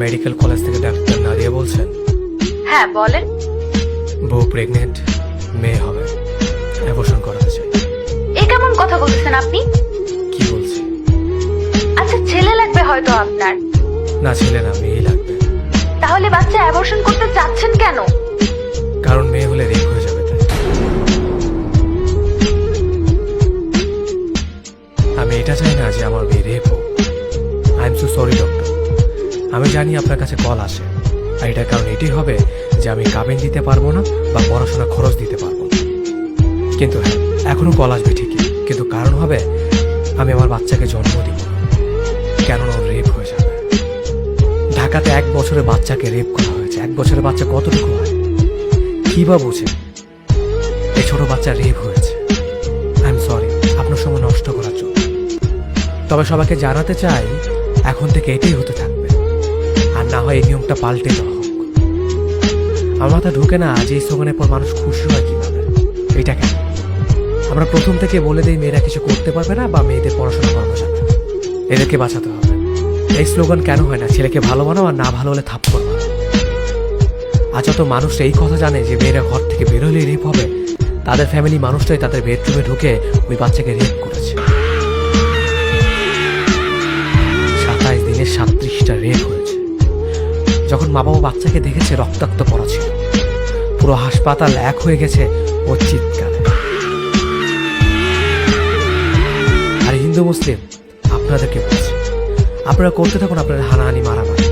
Medical college থেকে doctor Nadia বলছেন? হ্যাঁ বলেন। বউ প্রেগনেন্ট, মেয়ে হবে, অ্যাবর্শন করাতে চাই। এ কেমন কথা বলছেন আপনি? কি বলছি? আচ্ছা ছেলে লাগবে হয়তো আপনার। না, ছেলে না, মেয়েই লাগবে। তাহলে বাচ্চা অ্যাবর্শন করতে চাচ্ছেন কেন? কারণ মেয়ে হলে রেপ হয়ে যাবে তাই। আমি এটা চাই না যে আমার মেয়ে রেপ হোক। I am so sorry doctor. আমি জানি আপনার কাছে কল আসে, আর এটার কারণ এটাই হবে যে আমি কাবিন দিতে পারবো না বা পড়াশোনা খরচ দিতে পারবো না। কিন্তু হ্যাঁ, এখনো কল আসবে ঠিকই, কিন্তু কারণ হবে আমি আমার বাচ্চাকে জন্ম দিব না, কেননা ওর রেপ হয়ে যাবে। ঢাকাতে 1 বছরের বাচ্চাকে রেপ করা হয়েছে। 1 বছরের বাচ্চা কতটুকু হয় কি বা বুঝে? এই ছোট বাচ্চা রেপ হয়েছে। আই এম সরি আপনার সময় নষ্ট করার জন্য। তবে সবাইকে জানাতে চাই এখন থেকে এটাই হতে থাকবে, আর না হয় এই নিয়মটা পাল্টে দেওয়া হোক। আমার মাথা ঢুকে না যে এই স্লোগানের পর মানুষ খুশি হয় কিভাবে। এটা কেন? আমরা প্রথম থেকে বলে দিই মেয়েরা কিছু করতে পারবে না বা মেয়েদের পড়াশোনা করানো যাবে না, এদেরকে বাঁচাতে হবে। এই স্লোগান কেন হয় না ছেলেকে ভালো বানাও আর না ভালো হলে থাপ্পড় মারো? আজ যত মানুষ এই কথা জানে যে মেয়েরা ঘর থেকে বেরোলেই রেপ হবে, তাদের ফ্যামিলি মানুষটাই তাদের বেডরুমে ঢুকে ওই বাচ্চাকে রেপ করেছে। 27 দিনে 37টা রেপ হয়েছে। যখন মা বাবা বাচ্চাকে দেখেছে রক্তাক্ত পড়া ছিল, পুরো হাসপাতাল এক হয়ে গেছে ওর চিৎকারে। আর হিন্দু মুসলিম আপনাদেরকে বলছে, আপনারা করতে থাকুন আপনাদের হানাহানি মারামারি,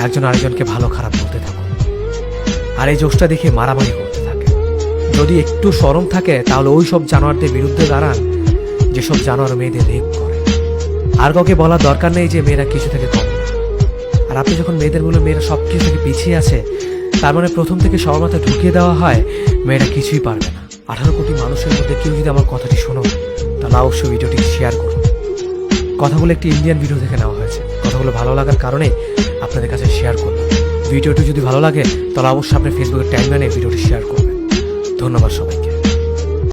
একজন আরেকজনকে ভালো খারাপ বলতে থাকুন, আর এই জোশটা দেখে মারামারি করতে থাকে। যদি একটু শরম থাকে তাহলে ওই সব জানোয়ারদের বিরুদ্ধে দাঁড়ান যেসব জানোয়ার মেয়েদের রেপ করে। আর কাউকে বলার দরকার নেই যে মেয়েরা কিছু থেকে কম না। আর আপনি যখন মেয়েদের বলে মেয়েরা সব কিছু থেকে পিছিয়ে আছে, তার মানে প্রথম থেকে সবার মাথায় ঢুকিয়ে দেওয়া হয় মেয়েরা কিছুই পারবে না। 18 কোটি মানুষের মধ্যে কেউ যদি আমার কথাটি শোনো, তাহলে অবশ্যই ভিডিওটি শেয়ার করুন। কথাগুলো একটি ইন্ডিয়ান ভিডিও থেকে নেওয়া হয়েছে। কথাগুলো ভালো লাগার কারণে আপনাদের কাছে শেয়ার করলাম। ভিডিওটি যদি ভালো লাগে তাহলে অবশ্যই আপনি ফেসবুকের টাইমলাইনে ভিডিওটি শেয়ার করবেন। ধন্যবাদ সবাইকে।